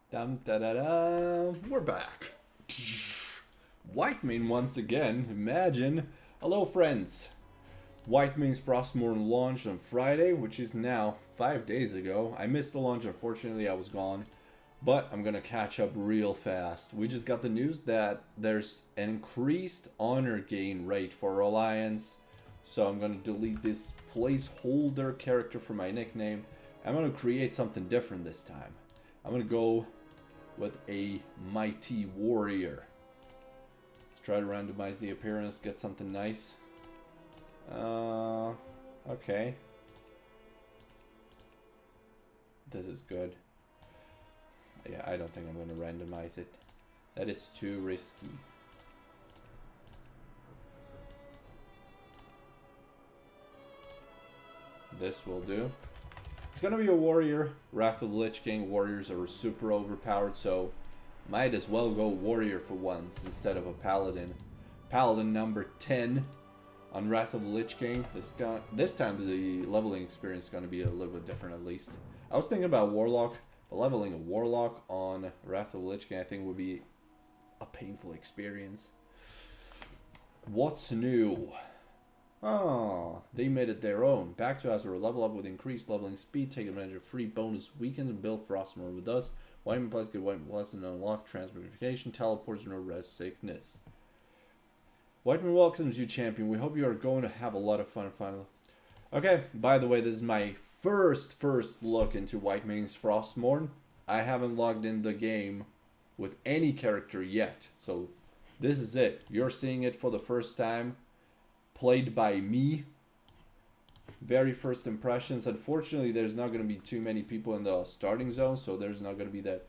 Dum da da da. We're back. Whitemane once again. Imagine. Hello, friends. Whitemane's Frostmourne launched on Friday, which is now 5 days ago. I missed the launch, unfortunately, I was gone. But I'm gonna catch up real fast. We just got the news that there's an increased honor gain rate for Alliance. So I'm gonna delete this placeholder character for my nickname. I'm gonna create something different this time. I'm gonna go with a mighty warrior. Let's try to randomize the appearance, get something nice. Okay. This is good. Yeah, I don't think I'm going to randomize it. That is too risky. This will do. It's going to be a warrior. Wrath of the Lich King warriors are super overpowered, so might as well go warrior for once instead of a paladin. Paladin number 10 on Wrath of the Lich King. This time the leveling experience is going to be a little bit different at least. I was thinking about warlock. But leveling a warlock on Wrath of the Lich King I think would be a painful experience. What's new? Oh, they made it their own. Back to us or level up with increased leveling speed. Take advantage of free bonus weekends and build Frostmourne with us. Whitemane Plus get Whitemane Plus and unlock transmogrification, teleports, no rest sickness. Whitemane welcomes you, champion. We hope you are going to have a lot of fun finally. Okay, by the way, this is my first look into Whitemane's Frostmourne. I haven't logged in the game with any character yet, so this is it. You're seeing it for the first time, played by me. Very first impressions. Unfortunately, there's not going to be too many people in the starting zone, so there's not going to be that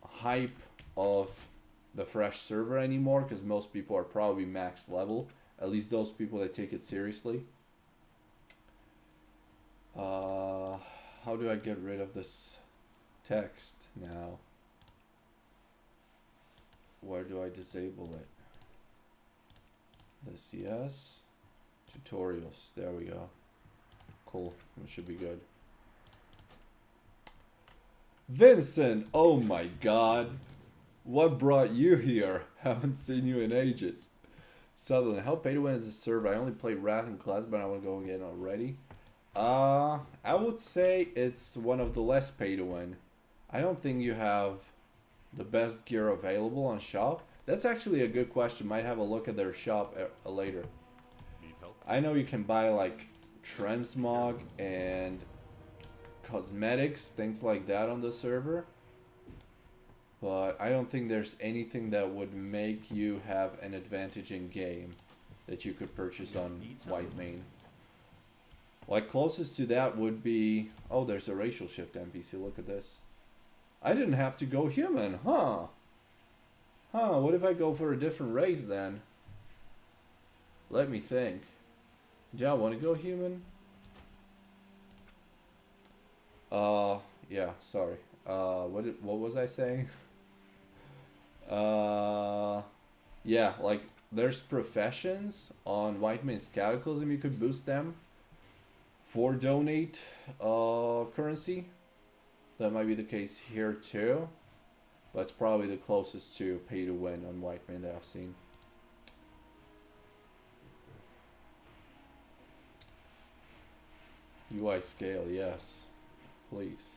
hype of the fresh server anymore, because most people are probably max level, at least those people that take it seriously. How do I get rid of this text now? Where do I disable it? This, yes. Tutorials, there we go. Cool, it should be good. Vincent, oh my god. What brought you here? Haven't seen you in ages. Sutherland, how pay to win is this server? I only played Wrath in class, but I want to go again already. I would say it's one of the less pay to win. I don't think you have the best gear available on shop. That's actually a good question. Might have a look at their shop later. I know you can buy like transmog and cosmetics, things like that on the server. But I don't think there's anything that would make you have an advantage in game that you could purchase on Whitemane. Like closest to that would be, oh, there's a racial shift NPC, look at this. I didn't have to go human, huh? Huh, what if I go for a different race then? Let me think. Do I want to go human? Yeah, sorry. What was I saying? Yeah, like there's professions on Whitemane's Cataclysm, you could boost them for donate currency. That might be the case here too, but it's probably the closest to pay to win on Whitemane that I've seen. UI scale, yes, please,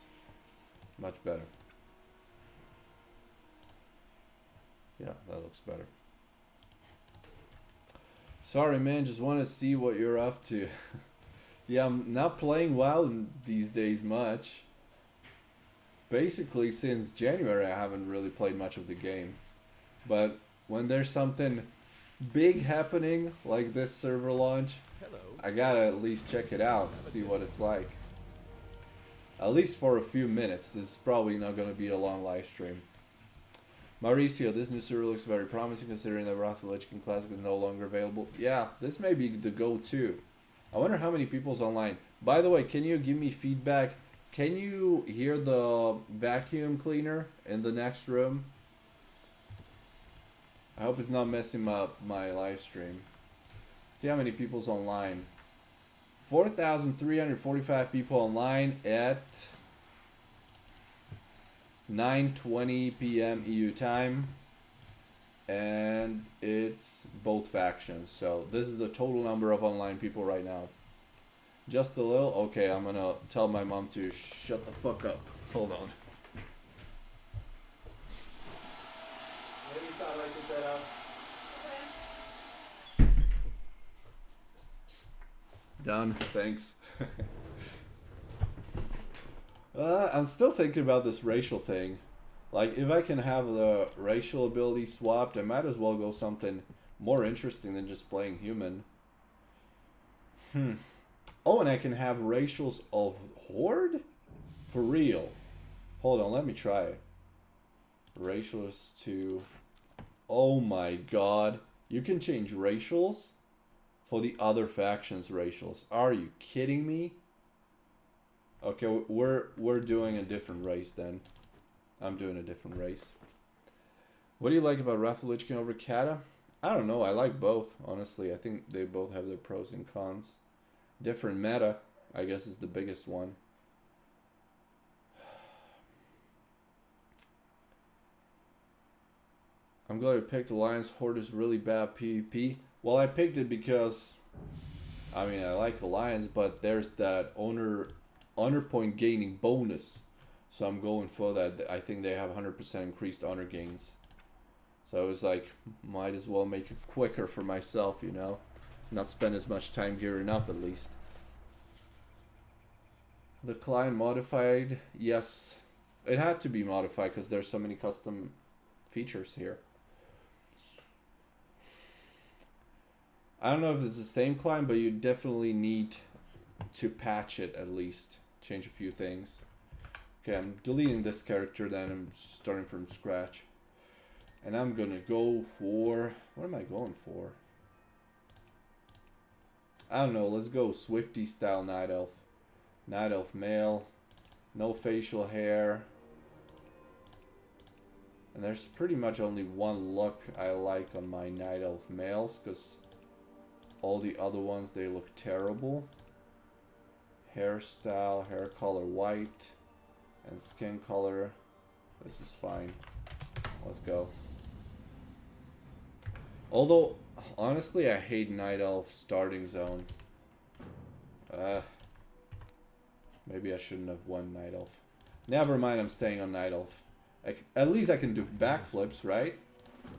much better. Yeah, that looks better. Sorry man, just want to see what you're up to. Yeah, I'm not playing WoW these days much. Basically, since January, I haven't really played much of the game. But when there's something big happening, like this server launch, I gotta at least check it out, see what it's like. At least for a few minutes. This is probably not gonna be a long live stream. Mauricio, this new server looks very promising considering that Wrath of the Lich King Classic is no longer available. Yeah, this may be the go-to. I wonder how many people's online. By the way, can you give me feedback? Can you hear the vacuum cleaner in the next room? I hope it's not messing up my live stream. See how many people's online. 4,345 people online at 9:20 p.m. EU time. And it's both factions. So this is the total number of online people right now. Just a little? Okay, I'm gonna tell my mom to shut the fuck up. Hold on. Maybe sound like it better. Done, thanks. I'm still thinking about this racial thing. Like, if I can have the racial ability swapped, I might as well go something more interesting than just playing human. Oh, and I can have racials of Horde? For real. Hold on, let me try it. Racials to... Oh my god. You can change racials for the other factions' racials. Are you kidding me? Okay, we're doing a different race then. I'm doing a different race. What do you like about Wrath of the Lich King over Kata? I don't know. I like both, honestly. I think they both have their pros and cons. Different meta, I guess, is the biggest one. I'm glad you picked Alliance. Horde is really bad PvP. Well, I picked it because, I mean, I like Alliance, but there's that honor point gaining bonus. So I'm going for that. I think they have 100% increased honor gains. So I was like, might as well make it quicker for myself, you know? Not spend as much time gearing up, at least. The client modified? Yes. It had to be modified because there's so many custom features here. I don't know if it's the same client, but you definitely need to patch it at least. Change a few things. Okay, I'm deleting this character then. I'm starting from scratch. And I'm gonna go for... What am I going for? I don't know. Let's go Swifty style Night Elf. Night Elf male. No facial hair. And there's pretty much only one look I like on my Night Elf males. Because all the other ones, they look terrible. Hairstyle, hair color white. And skin color, this is fine. Let's go. Although, honestly, I hate Night Elf starting zone. Maybe I shouldn't have won Night Elf. Never mind, I'm staying on Night Elf. At least I can do backflips, right?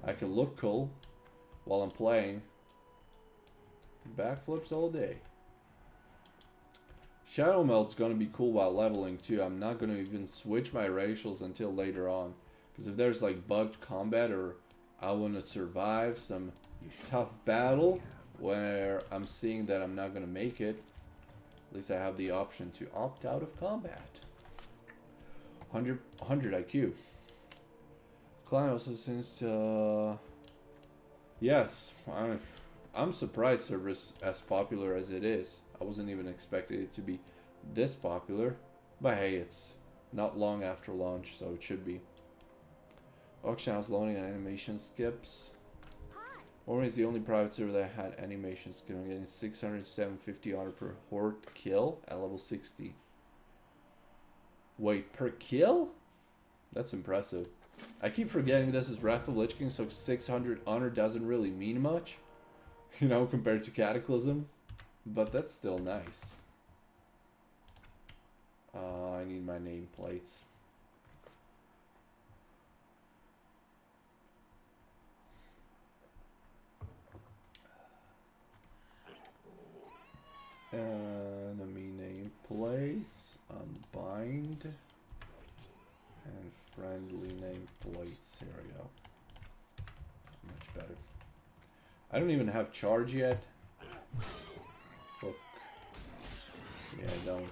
I can look cool while I'm playing. Backflips all day. Shadow Melt's gonna be cool while leveling too. I'm not gonna even switch my racials until later on. Because if there's like bugged combat or I wanna survive some tough battle where I'm seeing that I'm not gonna make it, at least I have the option to opt out of combat. 100 IQ. Client also seems yes, I'm surprised service as popular as it is. I wasn't even expecting it to be this popular. But hey, it's not long after launch, so it should be. Auction house loading and animation skips. Orme is the only private server that had animation skipping, getting 600 to 750 honor per horde kill at level 60. Wait, per kill? That's impressive. I keep forgetting this is Wrath of the Lich King, so 600 honor doesn't really mean much. You know, compared to Cataclysm. But that's still nice. I need my nameplates. Enemy nameplates. Unbind. And friendly nameplates. Here we go. Much better. I don't even have charge yet. Fuck. Yeah, I don't.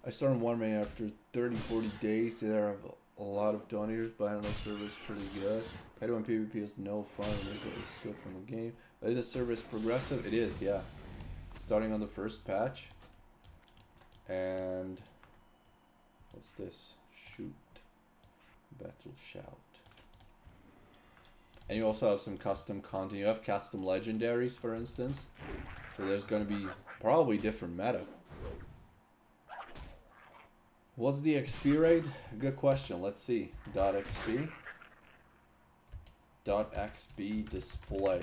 I started Whitemane after 30-40 days. There are a lot of donators, but I don't know if server is pretty good. I don't want PvP is no fun and there's skill from the game. But is the server is progressive? It is, yeah. Starting on the first patch. And what's this? Shoot. Battle shout. And you also have some custom content. You have custom legendaries, for instance. So there's going to be probably different meta. What's the XP rate? Good question. Let's see. .xp. .xp display.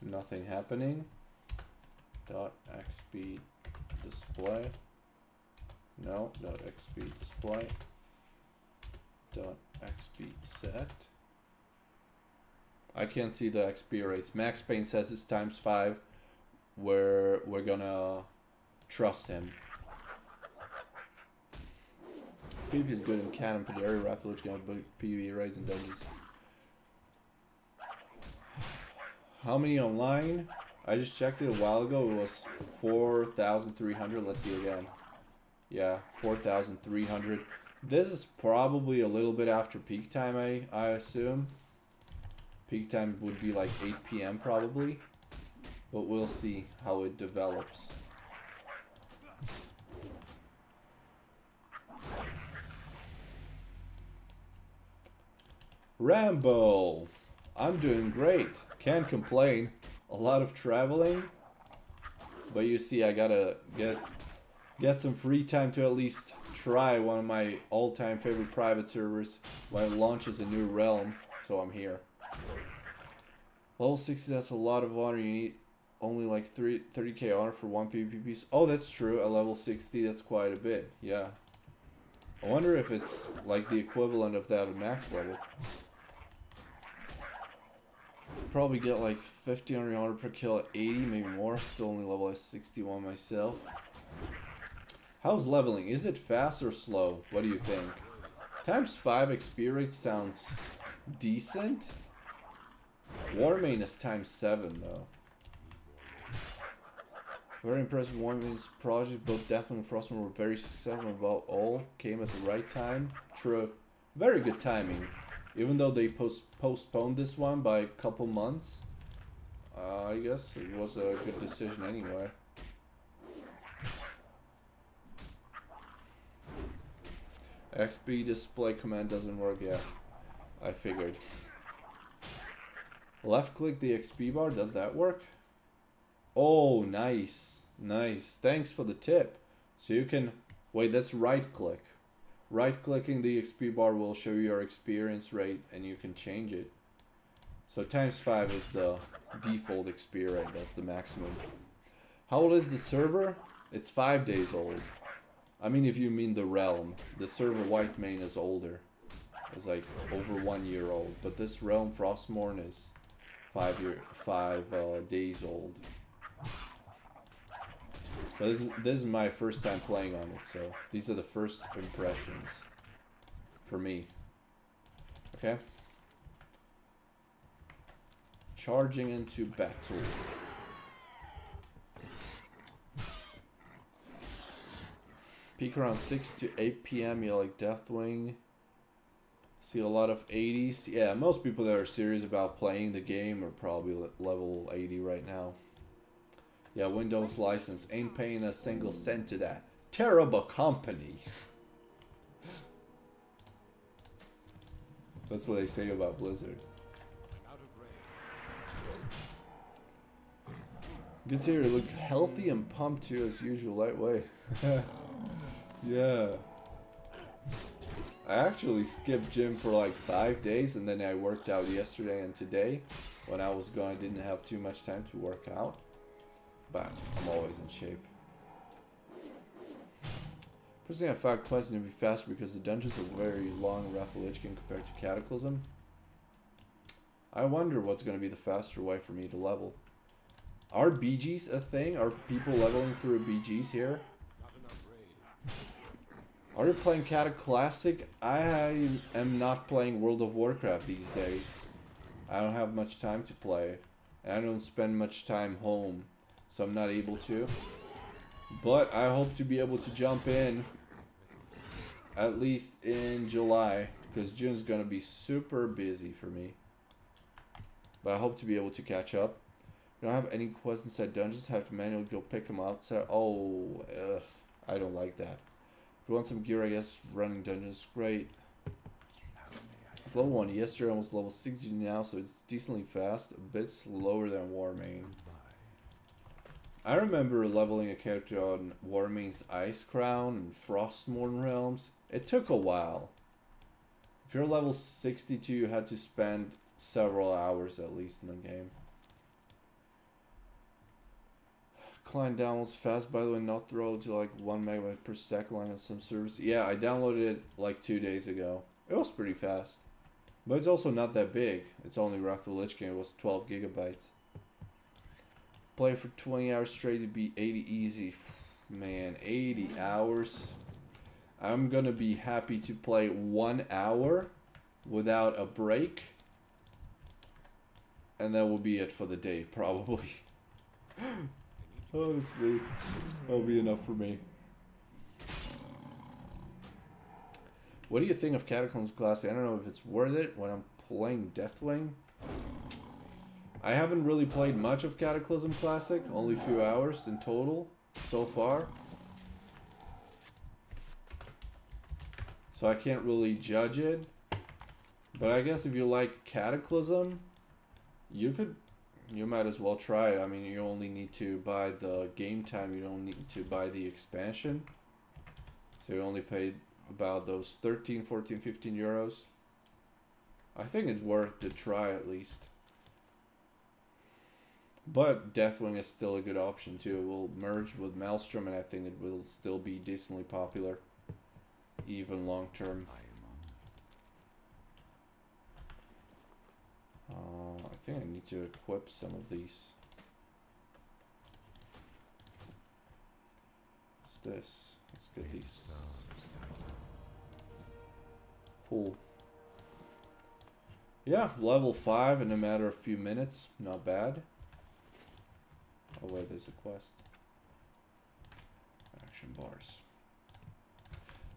Nothing happening. .xp display. No. .xp display. .xp set. I can't see the XP rates. Max Payne says it's ×5. We're gonna trust him. PvP is good in Cannon, Padari, Rathledge, PvP raids and dungeons. How many online? I just checked it a while ago. It was 4,300. Let's see again. Yeah, 4,300. This is probably a little bit after peak time, I assume. Peak time would be like 8 PM probably. But we'll see how it develops. Rambo! I'm doing great. Can't complain. A lot of traveling. But you see, I gotta get some free time to at least try one of my all-time favorite private servers when it launches a new realm. So I'm here. Level 60, that's a lot of honor. You need only like 30k honor for one PvP piece. Oh, that's true. At level 60, that's quite a bit. Yeah. I wonder if it's like the equivalent of that at max level. Probably get like 1500 honor per kill at 80, maybe more. Still only level at 61 myself. How's leveling? Is it fast or slow? What do you think? ×5 XP rate sounds decent. Whitemane is ×7 though. Very impressive Whitemane's project. Both Deathwing and Frostmourne were very successful, and about all came at the right time. True. Very good timing. Even though they postponed this one by a couple months, I guess it was a good decision anyway. XP display command doesn't work yet. I figured. Left click the XP bar, does that work? Oh, nice. Nice. Thanks for the tip. So you can... Wait, that's right click. Right clicking the XP bar will show you your experience rate and you can change it. So ×5 is the default XP rate. That's the maximum. How old is the server? It's 5 days old. I mean, if you mean the realm. The server Whitemane is older. It's like over 1 year old. But this realm Frostmourne is 5 days old. But this is my first time playing on it, so these are the first impressions for me. Okay. Charging into battle. Peak around 6 to 8 PM. You like Deathwing. See a lot of 80s. Yeah, most people that are serious about playing the game are probably level 80 right now. Yeah, Windows license ain't paying a single cent to that terrible company. That's what they say about Blizzard. Good to hear you look healthy and pumped too, as usual, lightweight. Yeah. I actually skipped gym for like 5 days, and then I worked out yesterday and today. When I was going, I didn't have too much time to work out. But I'm always in shape. Personally, I found quests to be faster because the dungeons are very long Wrath of the Lich King compared to Cataclysm. I wonder what's going to be the faster way for me to level. Are BGs a thing? Are people leveling through BGs here? Are you playing Classic? I am not playing World of Warcraft these days. I don't have much time to play. And I don't spend much time home. So I'm not able to. But I hope to be able to jump in. At least in July. Because June's going to be super busy for me. But I hope to be able to catch up. You don't have any quests inside dungeons. Have to manually go pick them outside. Oh, ugh, I don't like that. If you want some gear, I guess running dungeons is great. It's level 1. Yesterday almost level 60 now, so it's decently fast. A bit slower than Whitemane. I remember leveling a character on Whitemane's Ice Crown and Frostmourne realms. It took a while. If you're level 62, you had to spend several hours at least in the game. Client downloads fast, by the way, not throw to like 1 megabyte per second on some servers. Yeah, I downloaded it like 2 days ago. It was pretty fast. But it's also not that big. It's only Wrath of the Lich King. It was 12 gigabytes. Play for 20 hours straight to be 80 easy. Man, 80 hours. I'm gonna be happy to play 1 hour without a break. And that will be it for the day, probably. Honestly, that'll be enough for me. What do you think of Catacombs Classic? I don't know if it's worth it when I'm playing Deathwing. I haven't really played much of Cataclysm Classic, only a few hours in total so far. So I can't really judge it. But I guess if you like Cataclysm, you might as well try it. I mean, you only need to buy the game time, you don't need to buy the expansion. So you only paid about those 13, 14, 15 euros. I think it's worth the try at least. But Deathwing is still a good option too. It will merge with Maelstrom and I think it will still be decently popular. Even long term. I think I need to equip some of these. What's this? Let's get these. Cool. Yeah, level 5 in a matter of a few minutes. Not bad. Oh wait, there's a quest. Action bars.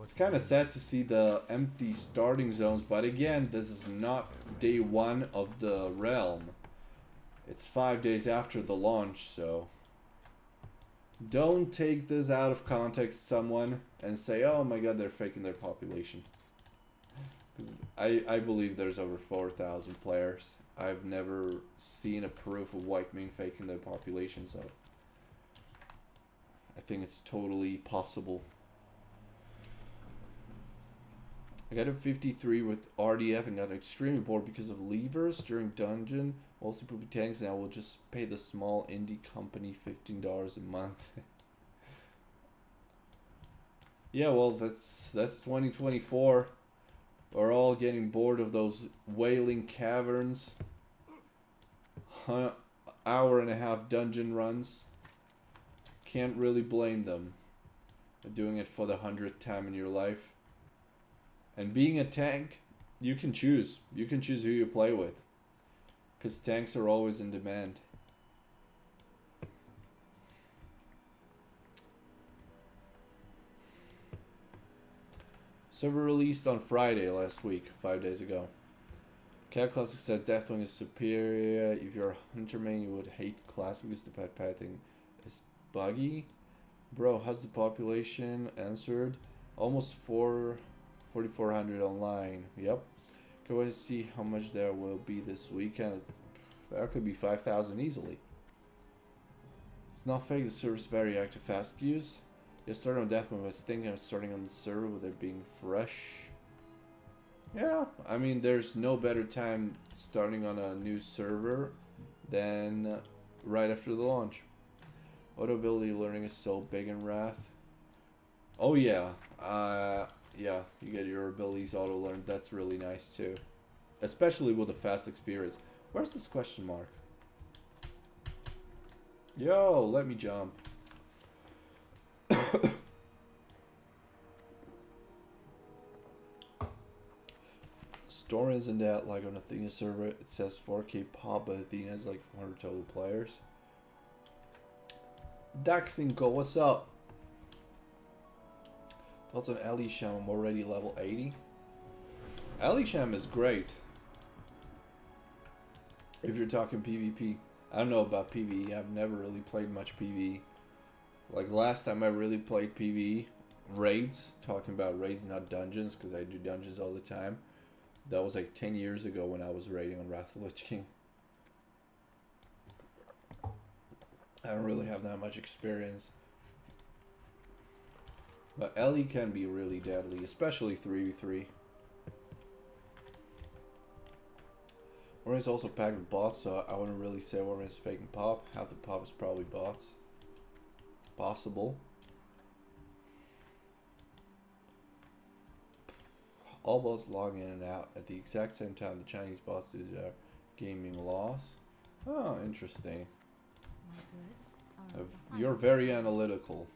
It's kind of sad to see the empty starting zones, but again, this is not day 1 of the realm. It's 5 days after the launch, so don't take this out of context, someone, and say, oh my god, they're faking their population. Because I believe there's over 4,000 players. I've never seen a proof of Whitemane faking their population, so I think it's totally possible. I got a 53 with RDF and got extremely bored because of levers during dungeon. Also poopy tanks, and I will just pay the small indie company $15 a month. Yeah, well, that's 2024. We're all getting bored of those wailing caverns. Hour-and-a-half dungeon runs. Can't really blame them. They're doing it for the 100th time in your life. And being a tank, you can choose. You can choose who you play with. Because tanks are always in demand. Server released on Friday last week, 5 days ago. Cat Classic says Deathwing is superior. If you're a hunter main, you would hate Classic because the pet pathing is buggy. Bro, how's the population answered? Almost 4,400 online. Yep. Can we see how much there will be this weekend? That could be 5,000 easily. It's not fake. The server's very active. Fast queues. Just started on Deathwing. I was thinking of starting on the server with it being fresh. Yeah, I mean, there's no better time starting on a new server than right after the launch. Auto ability learning is so big in Wrath. Oh yeah, yeah, you get your abilities auto learned. That's really nice too, especially with a fast experience. Where's this question mark? Yo, let me jump. Storm isn't that like on Athena server? It says 4K pop, but Athena has like 400 total players. Daxinko, what's up? Thoughts on Elisham? I'm already level 80. Elisham is great. If you're talking PvP. I don't know about PvE. I've never really played much PvE. Like last time I really played PvE, raids. Talking about raids, not dungeons, because I do dungeons all the time. That was like 10 years ago when I was raiding on Wrath of the Lich King. I don't really have that much experience. But Ellie can be really deadly, especially 3v3. Warman's also packed with bots, so I wouldn't really say Warman's faking pop. Half the pop is probably bots. Possible. All bots log in and out at the exact same time the Chinese bots do their gaming loss. Oh, interesting. You're very analytical.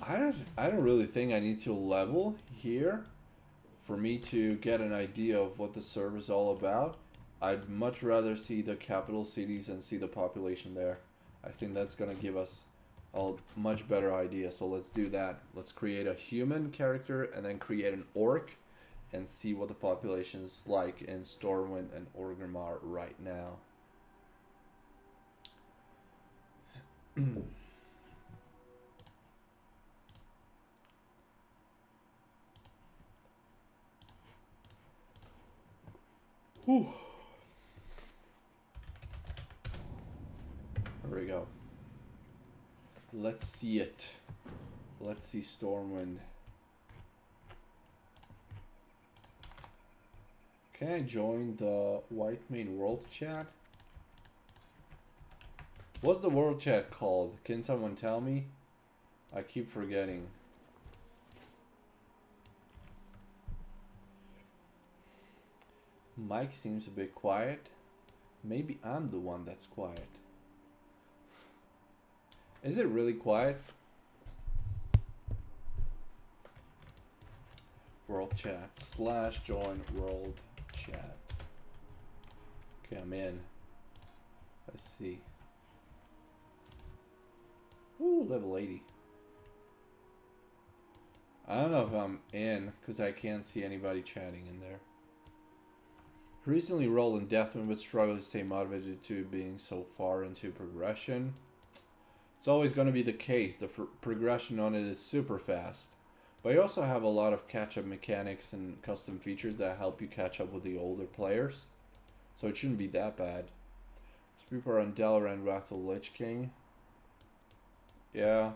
I don't really think I need to level here for me to get an idea of what the server's all about. I'd much rather see the capital cities and see the population there. I think that's gonna give us a much better idea. So let's do that. Let's create a human character and then create an orc and see what the population's like in Stormwind and Orgrimmar right now. Whew. There we go. Let's see it. Let's see Stormwind. Can I join the Whitemane world chat? What's the world chat called? Can someone tell me? I keep forgetting. Mike seems a bit quiet. Maybe I'm the one that's quiet. Is it really quiet? World chat / join world chat. Okay, I'm in. Let's see. Ooh, level 80. I don't know if I'm in because I can't see anybody chatting in there. Recently rolled in Deathwind but struggled to stay motivated to being so far into progression. It's always going to be the case. The progression on it is super fast. But you also have a lot of catch-up mechanics and custom features that help you catch up with the older players. So it shouldn't be that bad. People are on Dalaran, Wrath of the Lich King. Yeah.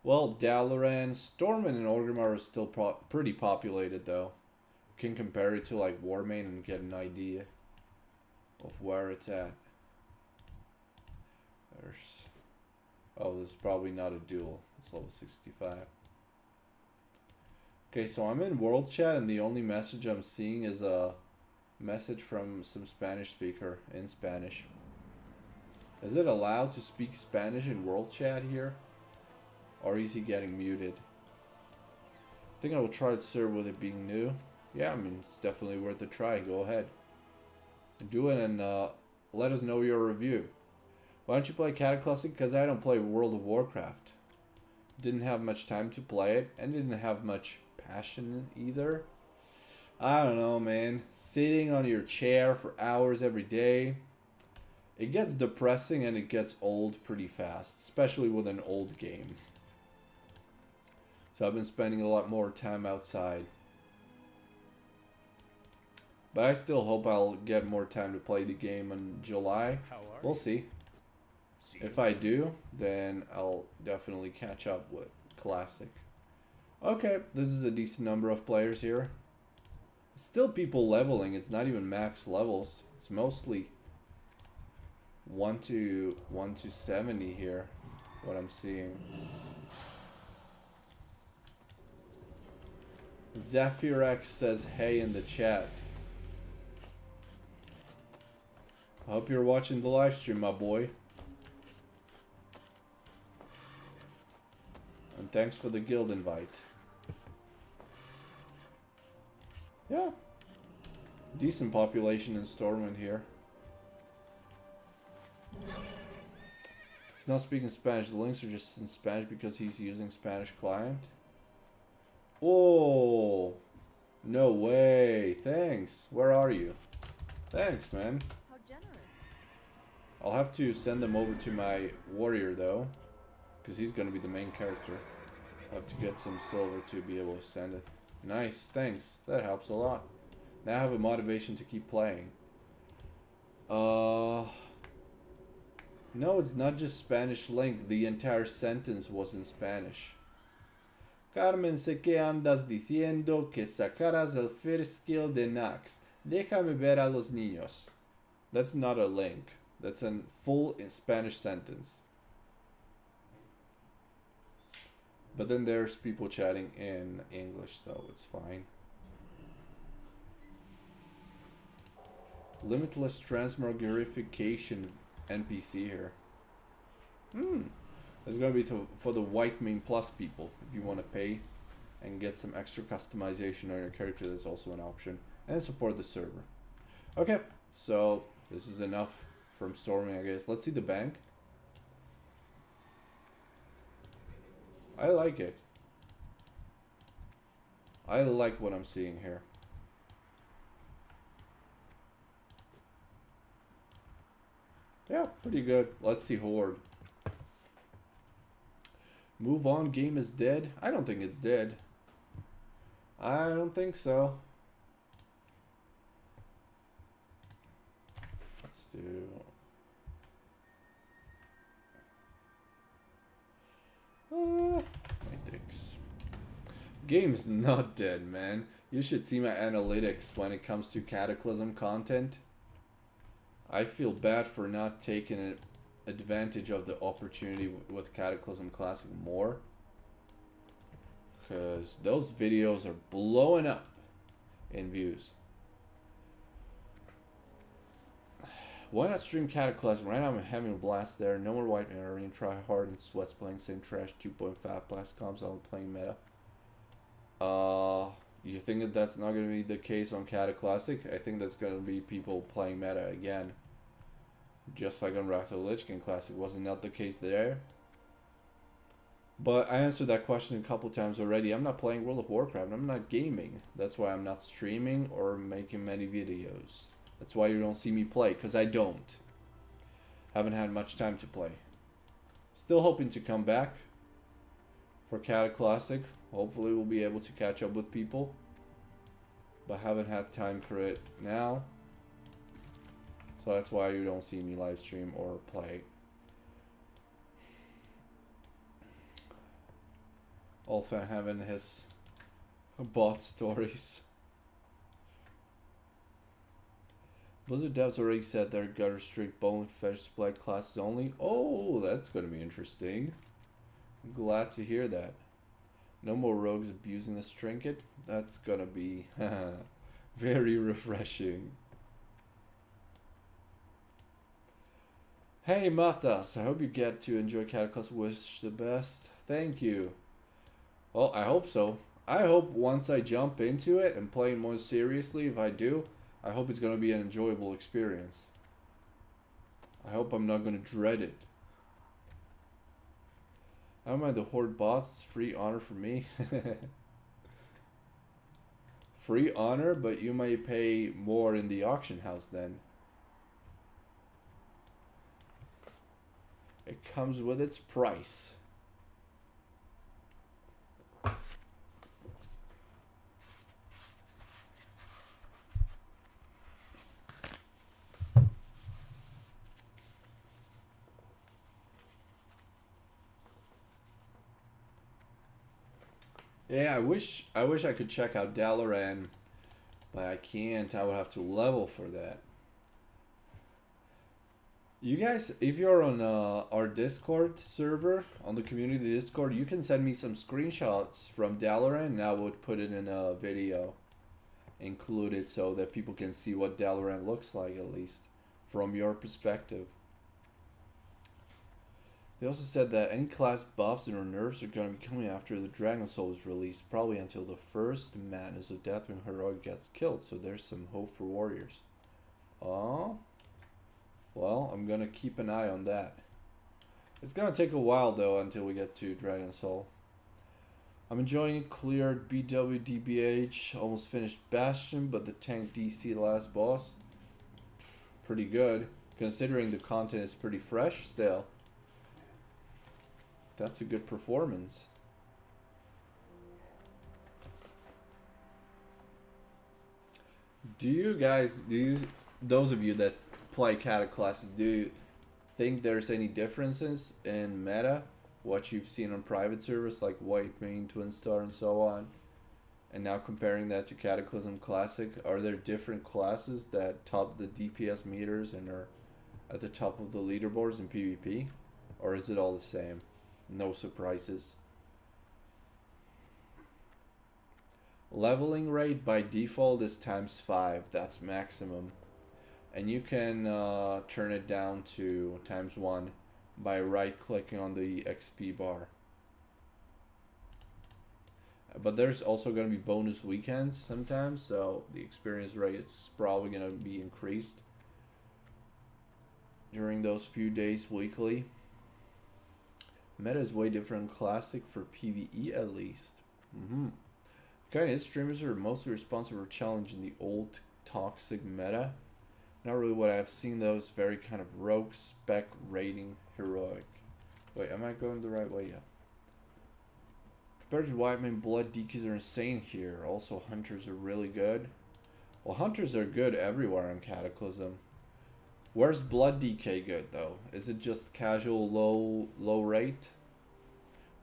Well, Dalaran, Stormwind, and Orgrimmar are still pretty populated though. You can compare it to like Whitemane and get an idea of where it's at. There's... Oh, this is probably not a duel. It's level 65. Okay, so I'm in world chat and the only message I'm seeing is a message from some Spanish speaker in Spanish. Is it allowed to speak Spanish in world chat here? Or is he getting muted? I think I will try to serve with it being new. Yeah, I mean, it's definitely worth a try. Go ahead. Do it and let us know your review. Why don't you play Cataclysmic? Because I don't play World of Warcraft. Didn't have much time to play it and didn't have much passion either. I don't know, man. Sitting on your chair for hours every day. It gets depressing and it gets old pretty fast. Especially with an old game. So I've been spending a lot more time outside. But I still hope I'll get more time to play the game in July. We'll see. If I do, then I'll definitely catch up with Classic. Okay, this is a decent number of players here. It's still people leveling. It's not even max levels. It's mostly 1 to 70 here, what I'm seeing. ZephyrX says hey in the chat. I hope you're watching the live stream, my boy. And thanks for the guild invite. Yeah. Decent population in Stormwind here. He's not speaking Spanish. The links are just in Spanish because he's using Spanish client. Oh. No way. Thanks. Where are you? Thanks, man. I'll have to send them over to my warrior though, because he's going to be the main character. I'll have to get some silver to be able to send it. Nice, thanks. That helps a lot. Now I have a motivation to keep playing. No, it's not just Spanish link. The entire sentence was in Spanish. Carmen, sé que andas diciendo que sacaras el first skill de Nax. Déjame ver a los niños. That's not a link. That's a full in Spanish sentence. But then there's people chatting in English, so it's fine. Limitless transmogrification NPC here. It's gonna be for the Whitemane Plus people. If you want to pay and get some extra customization on your character, that's also an option. And support the server. Okay, so this is enough from storming, I guess. Let's see the bank. I like it. I like what I'm seeing here. Yeah, pretty good. Let's see Horde. Move on, game is dead. I don't think it's dead. I don't think so. Let's do... MEYTRIX. Game's not dead, man. You should see my analytics when it comes to Cataclysm content. I feel bad for not taking advantage of the opportunity with Cataclysm Classic more. Because those videos are blowing up in views. Why not stream Cataclysm? Right now I'm having a blast there. No more Whitemane Arena. Try hard and sweats playing same trash 2.5 blast comps. I'm playing meta. You think that that's not going to be the case on Cataclysm? I think that's going to be people playing meta again. Just like on Wrath of the Lich King Classic. Wasn't that the case there? But I answered that question a couple times already. I'm not playing World of Warcraft. I'm not gaming. That's why I'm not streaming or making many videos. That's why you don't see me play, because I don't. Haven't had much time to play. Still hoping to come back for Cataclysm. Hopefully we'll be able to catch up with people. But haven't had time for it now. So that's why you don't see me live stream or play. Alpha having his bot stories. Blizzard devs already said they're gonna restrict bone fetish blood classes only. Oh, that's gonna be interesting. I'm glad to hear that. No more rogues abusing this trinket. That's gonna be very refreshing. Hey Matas, I hope you get to enjoy Cataclysm. Wish the best. Thank you. Well, I hope so. I hope once I jump into it and play more seriously, if I do, I hope it's going to be an enjoyable experience. I hope I'm not going to dread it. I don't mind the Horde bots. It's free honor for me. Free honor, but you may pay more in the auction house then. It comes with its price. Yeah, I wish I could check out Dalaran, but I can't. I would have to level for that. You guys, if you're on our Discord server, on the community Discord, you can send me some screenshots from Dalaran and I would put it in a video included so that people can see what Dalaran looks like, at least from your perspective. They also said that any class buffs or nerfs are going to be coming after the Dragon Soul is released, probably until the first Madness of Death when Heroic gets killed, so there's some hope for warriors. Oh, well, I'm going to keep an eye on that. It's going to take a while, though, until we get to Dragon Soul. I'm enjoying it. Cleared BWDBH, almost finished Bastion, but the tank DC last boss, pretty good, considering the content is pretty fresh still. That's a good performance. Do you guys, those of you that play Cata classes, do you think there's any differences in meta? What you've seen on private servers like Whitemane, Twinstar, and so on, and now comparing that to Cataclysm Classic, are there different classes that top the DPS meters and are at the top of the leaderboards in PvP? Or is it all the same? No surprises. Leveling rate by default is ×5. That's maximum. And you can turn it down to ×1 by right clicking on the XP bar. But there's also going to be bonus weekends sometimes, so the experience rate is probably going to be increased during those few days weekly. Meta is way different in Classic for PvE at least. Okay, his streamers are mostly responsible for challenging the old toxic meta. Not really what I've seen though. It's very kind of rogue spec rating heroic. Wait, am I going the right way? Yeah. Compared to Whitemane, blood DKs are insane here. Also, hunters are really good. Well, hunters are good everywhere on Cataclysm. Where's blood DK good though? Is it just casual low rate?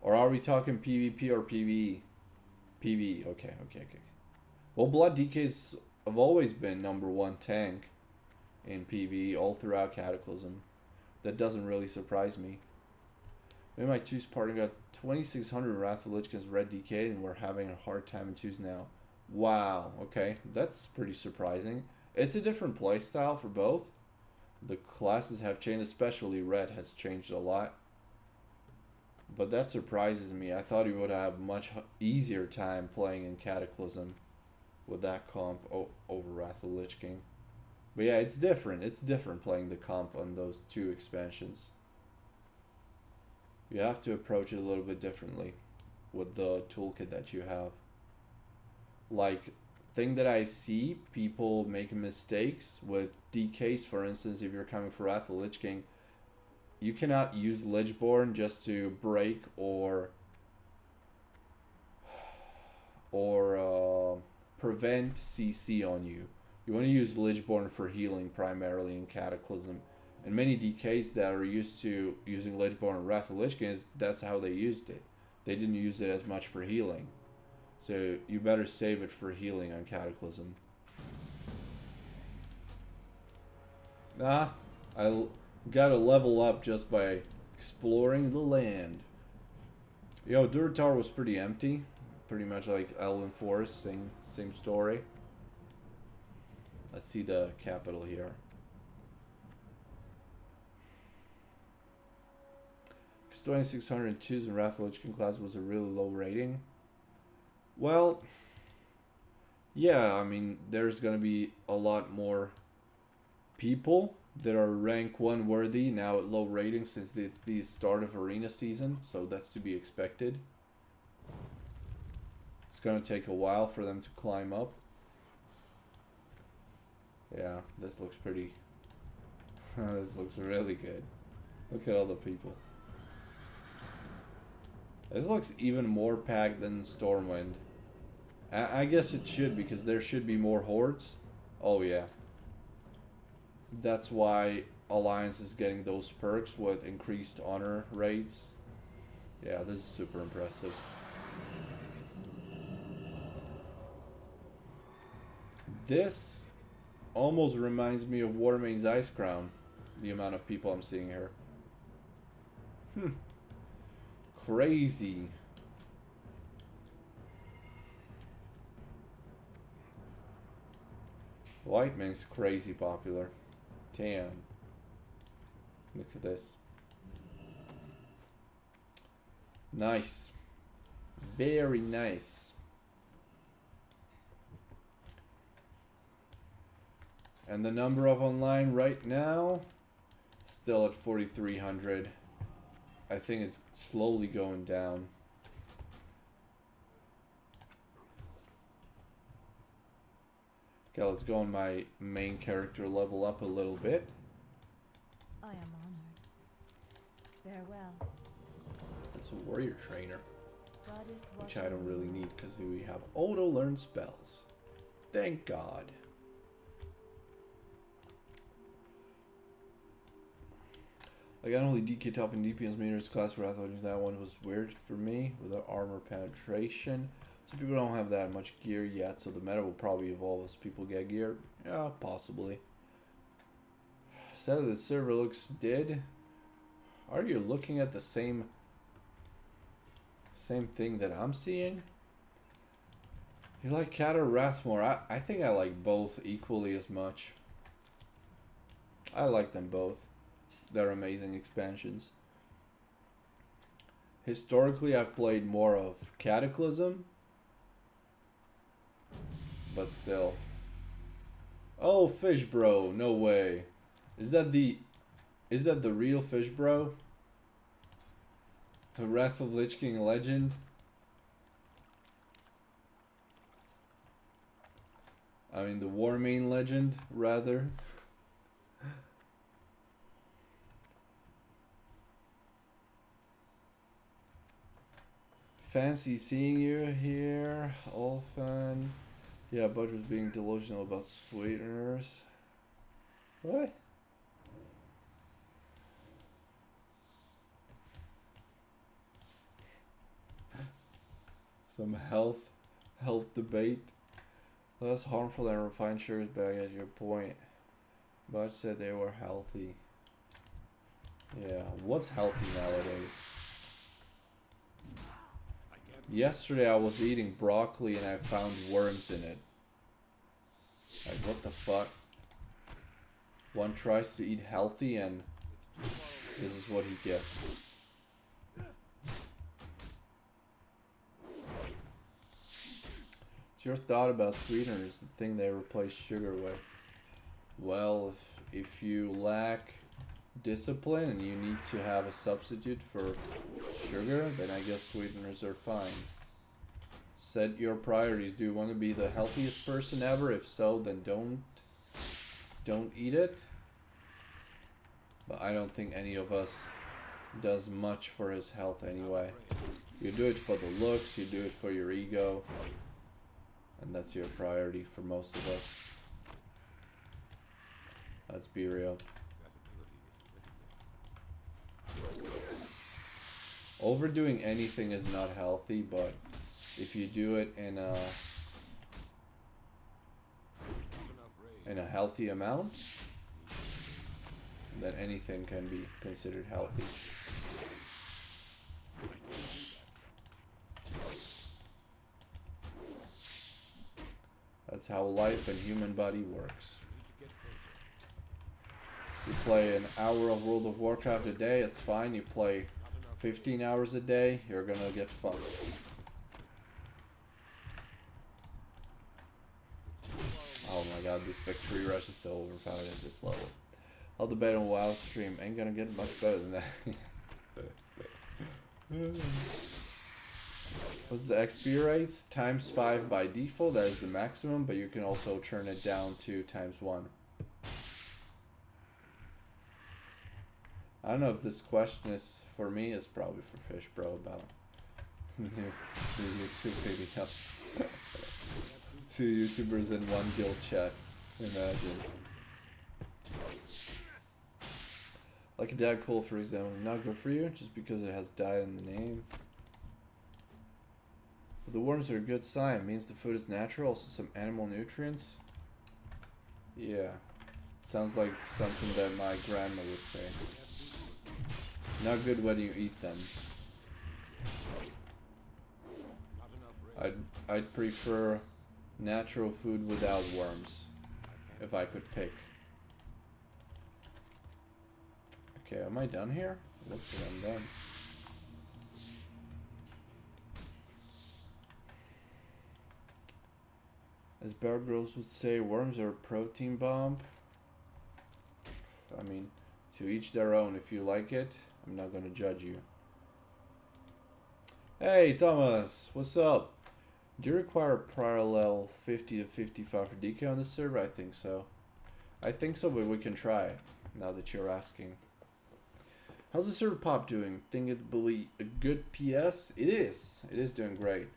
Or are we talking PvP or PvE? PvE, okay. Well, blood DKs have always been #1 tank in PvE all throughout Cataclysm. That doesn't really surprise me. Maybe my 2's partner got 2600 Wrath of Lich against Red DK and we're having a hard time in 2's now. Wow, okay, that's pretty surprising. It's a different playstyle for both. The classes have changed, especially Red has changed a lot. But that surprises me. I thought he would have much easier time playing in Cataclysm with that comp over Wrath of Lich King. But yeah, it's different. It's different playing the comp on those 2 expansions. You have to approach it a little bit differently with the toolkit that you have. Like, thing that I see people making mistakes with DKs, for instance, if you're coming for Wrath of Lich King, you cannot use Lichborn just to break or prevent CC on you. You want to use Lichborn for healing primarily in Cataclysm. And many DKs that are used to using Lichborn and Wrath of Lich King, that's how they used it. They didn't use it as much for healing. So you better save it for healing on Cataclysm. I gotta level up just by exploring the land. Yo, Durotar was pretty empty. Pretty much like Elven Forest, same story. Let's see the capital here. Custodian 602's in Wrath of Lich King class was a really low rating. Well, yeah, I mean, there's gonna be a lot more people that are rank 1 worthy now at low rating since it's the start of arena season, so that's to be expected. It's gonna take a while for them to climb up. Yeah, this looks pretty... this looks really good. Look at all the people. This looks even more packed than Stormwind. I guess it should, because there should be more hordes. Oh yeah. That's why Alliance is getting those perks with increased honor rates. Yeah, this is super impressive. This almost reminds me of Warmane's Ice Crown. The amount of people I'm seeing here. Crazy. Whitemane's crazy popular. Damn. Look at this. Nice. Very nice. And the number of online right now, still at 4,300. I think it's slowly going down. Okay, let's go on my main character level up a little bit. I am honored. Farewell. That's a warrior trainer, God is which I don't really need because we have auto learn spells. Thank God. I got only DK top and DPS meters class for athletics. That one was weird for me with the armor penetration. Some people don't have that much gear yet, so the meta will probably evolve as people get gear. Yeah, possibly. Said the server looks dead. Are you looking at the same thing that I'm seeing? You like Cat or Wrath more? I think I like both equally as much. I like them both. They're amazing expansions. Historically, I've played more of Cataclysm. But still. Oh, Fish Bro. No way. Is that the real Fish Bro? The Wrath of Lich King legend? I mean, the Whitemane legend, rather. Fancy seeing you here, Olfen. Yeah, Budge was being delusional about sweeteners. What? Some health debate. Less harmful than refined sugars, but I get your point. Budge said they were healthy. Yeah, what's healthy nowadays? Yesterday I was eating broccoli and I found worms in it. Like, what the fuck? One tries to eat healthy and this is what he gets. What's your thought about sweeteners, the thing they replace sugar with? Well, if you lack discipline and you need to have a substitute for sugar, then I guess sweeteners are fine. Set your priorities. Do you want to be the healthiest person ever? If so, then don't eat it. But I don't think any of us does much for his health anyway. You do it for the looks, you do it for your ego, and that's your priority for most of us. Let's be real. Overdoing anything is not healthy, but if you do it in a healthy amount, then anything can be considered healthy. That's how life and human body works. You play an hour of World of Warcraft a day, it's fine. You play 15 hours a day, you're gonna get fucked. Oh my god, this victory rush is so overpowered at this level. I'll debate on WoW stream, ain't gonna get much better than that. What's the XP rates? ×5 by default, that is the maximum, but you can also turn it down to ×1. I don't know if this question is for me, it's probably for Fish Bro about new YouTube video. 2 YouTubers in 1 guild chat. Imagine. Like a dad cool, for example, not good for you just because it has died in the name. But the worms are a good sign. It means the food is natural, also some animal nutrients. Yeah. Sounds like something that my grandma would say. Not good when you eat them. I'd prefer natural food without worms, if I could pick. Okay, am I done here? Looks like I'm done. As Bear Grylls would say, worms are a protein bomb. I mean, to each their own. If you like it, I'm not gonna judge you. Hey Thomas, what's up? Do you require parallel 50 to 55 for DK on this server? I think so. I think so, but we can try it now that you're asking. How's the server pop doing? Think it'll be a good PS? It is. It is doing great.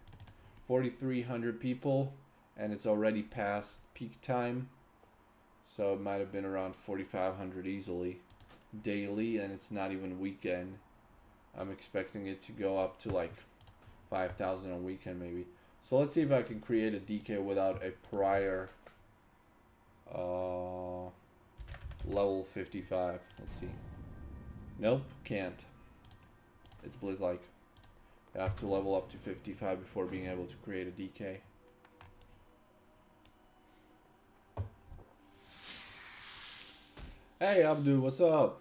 4,300 people, and it's already past peak time. So it might have been around 4,500 easily. daily, and it's not even weekend. I'm expecting it to go up to like 5,000 on weekend maybe. So let's see if I can create a DK without a prior level 55. Let's see. Nope, can't. It's Blizz-like. You have to level up to 55 before being able to create a DK. Hey Abdu, what's up?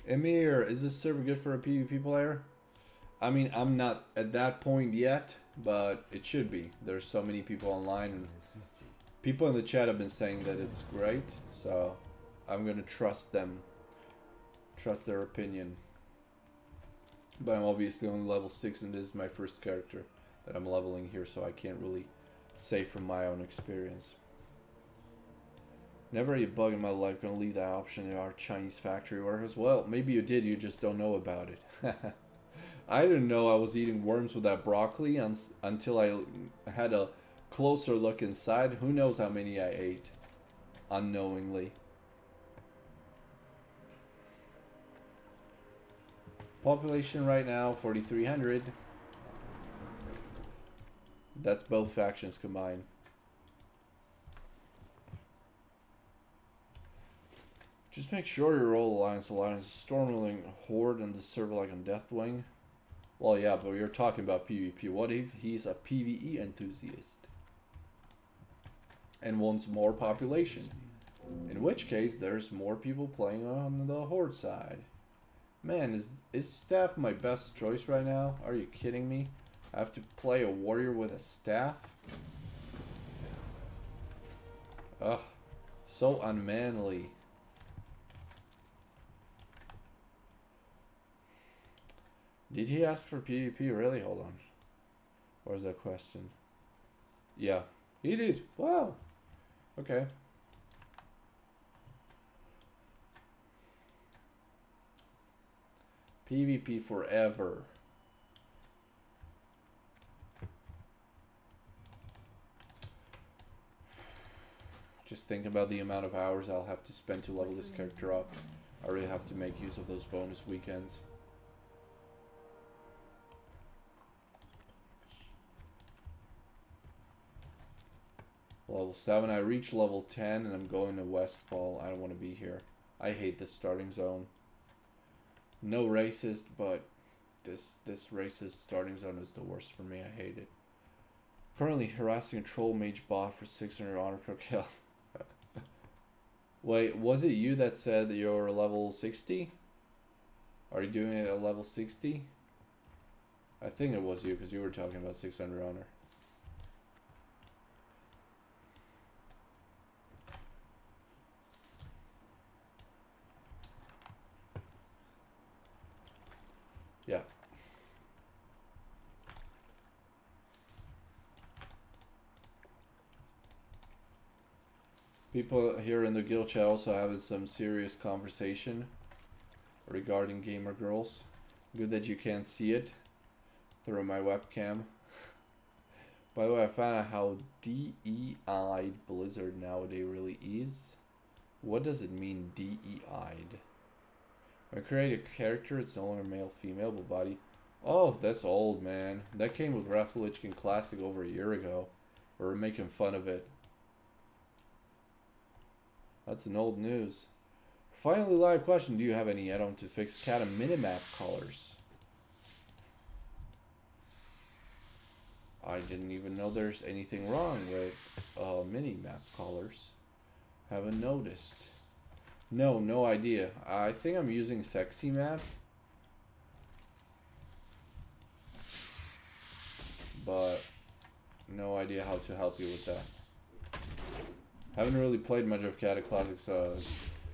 Emir, is this server good for a PvP player? I mean, I'm not at that point yet, but it should be. There's so many people online, and people in the chat have been saying that it's great, so I'm gonna trust them. Trust their opinion. But I'm obviously only level 6, and this is my first character that I'm leveling here, so I can't really say from my own experience. Never a bug in my life. Gonna leave that option in our Chinese factory workers. Well, maybe you did, you just don't know about it. I didn't know I was eating worms with that broccoli until I had a closer look inside. Who knows how many I ate unknowingly. Population right now 4,300. That's both factions combined. Just make sure you're all Alliance. Stormling Horde and the server like on Deathwing. Well, yeah, but you're talking about PvP. What if he's a PvE enthusiast and wants more population? In which case, there's more people playing on the Horde side. Man, is staff my best choice right now? Are you kidding me? I have to play a warrior with a staff? Ugh, so unmanly. Did he ask for PvP? Really? Hold on. Where's that question? Yeah, he did. Wow. Okay. PvP forever. Just think about the amount of hours I'll have to spend to level this character up. I really have to make use of those bonus weekends. Level 7, I reached level 10 and I'm going to Westfall. I don't want to be here. I hate this starting zone. No racist, but this racist starting zone is the worst for me. I hate it. Currently harassing a troll mage bot for 600 honor per kill. Wait, was it you that said that you're level 60? Are you doing it at level 60? I think it was you because you were talking about 600 honor. Yeah. People here in the guild chat also having some serious conversation regarding gamer girls. Good that you can't see it through my webcam. By the way, I found out how DEI'd Blizzard nowadays really is. What does it mean, DEI'd? When I create a character, it's no longer male, female, but body. Oh, that's old, man. That came with Wrath of the Lich King Classic over a year ago. We were making fun of it. That's an old news. Finally, live question. Do you have any add-on to fix cat and minimap colors? I didn't even know there's anything wrong with minimap colors. Haven't noticed. No idea. I think I'm using Sexy Map. But no idea how to help you with that. Haven't really played much of Cataclysmic, so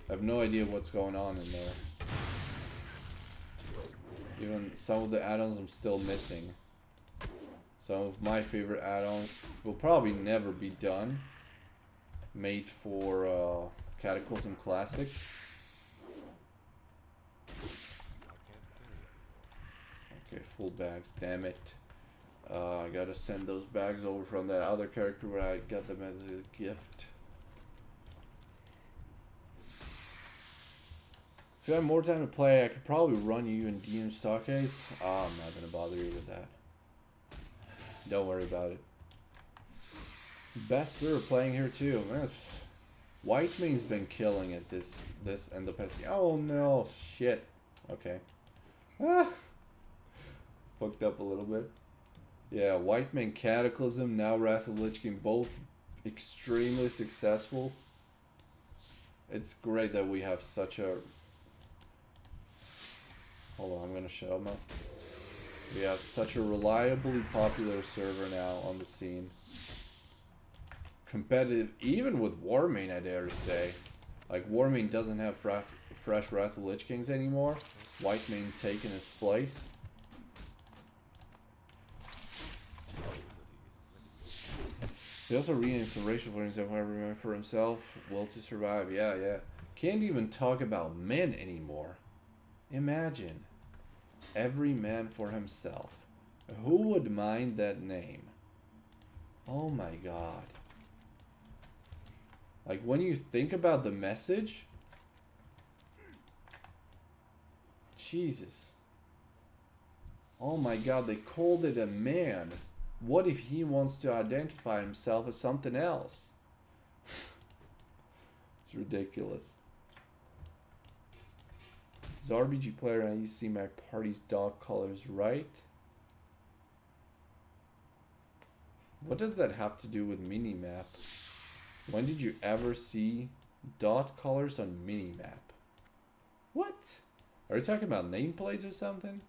I have no idea what's going on in there. Even some of the add-ons I'm still missing. Some of my favorite add-ons will probably never be done. Made for Cataclysm Classic. Okay, full bags, damn it. I gotta send those bags over from that other character where I got them as a gift. If you have more time to play, I could probably run you in DM Stockades. Oh, I'm not gonna bother you with that. Don't worry about it. Best server playing here too. Man, Whitemane's been killing it this and the past. Oh no, shit. Okay. Ah, fucked up a little bit. Yeah, Whitemane Cataclysm, now Wrath of the Lich King, both extremely successful. It's great that we have such a... Hold on, I'm gonna show them up. We have such a reliably popular server now on the scene. Competitive, even with Whitemane, I dare say. Like, Whitemane doesn't have fresh Wrath of the Lich Kings anymore. Whitemane taking its place. He also renamed some racial flames that whoever remember for himself, will to survive. Yeah, yeah. Can't even talk about men anymore. Imagine. Every man for himself. Who would mind that name? Oh my god. Like, when you think about the message, Jesus. Oh my god, they called it a man. What if he wants to identify himself as something else? It's ridiculous. As an RPG player, I need to see my party's dog colors right. What does that have to do with minimap? When did you ever see dot colors on minimap? What? Are you talking about nameplates or something?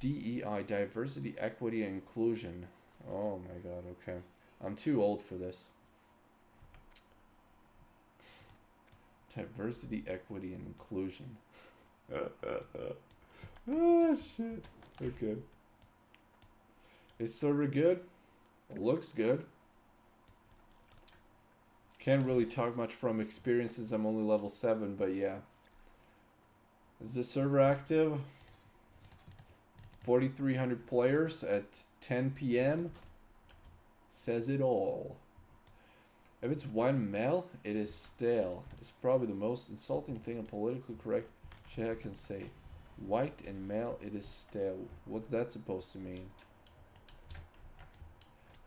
DEI, diversity, equity, and inclusion. Oh my god, okay. I'm too old for this. Diversity, equity, and inclusion. Oh shit. Okay. Is server good? It looks good. Can't really talk much from experience since I'm only level 7, but yeah. Is the server active? 4,300 players at 10 p.m. says it all. If it's one male, it is stale. It's probably the most insulting thing a politically correct shit can say. White and male, it is stale. What's that supposed to mean?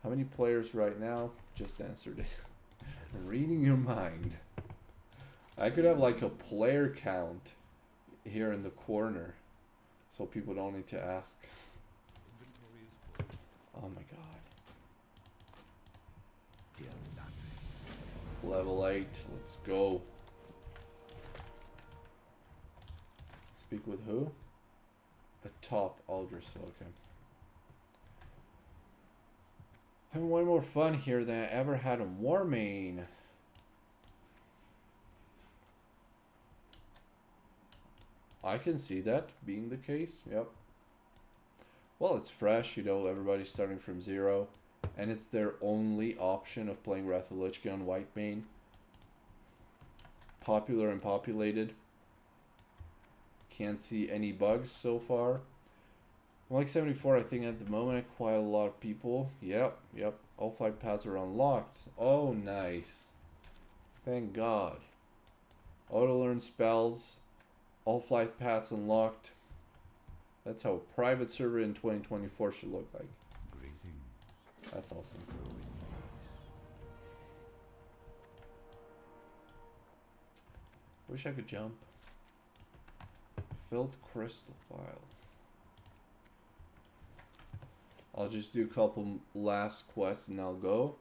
How many players right now? Just answered it. Reading your mind. I could have like a player count here in the corner, so people don't need to ask. Oh my god. Level 8, let's go. Speak with who? A top Aldrich, okay. Having way more fun here than I ever had in Whitemane. I can see that being the case, yep. Well, it's fresh, you know, everybody's starting from 0. And it's their only option of playing Wrath of the Lich King on Whitemane. Popular and populated. Can't see any bugs so far. Like 74, I think at the moment, quite a lot of people. Yep. All 5 paths are unlocked. Oh, nice. Thank God. Auto learn spells. All 5 paths unlocked. That's how a private server in 2024 should look like. That's awesome. Wish I could jump. Filled crystal file. I'll just do a couple last quests and I'll go.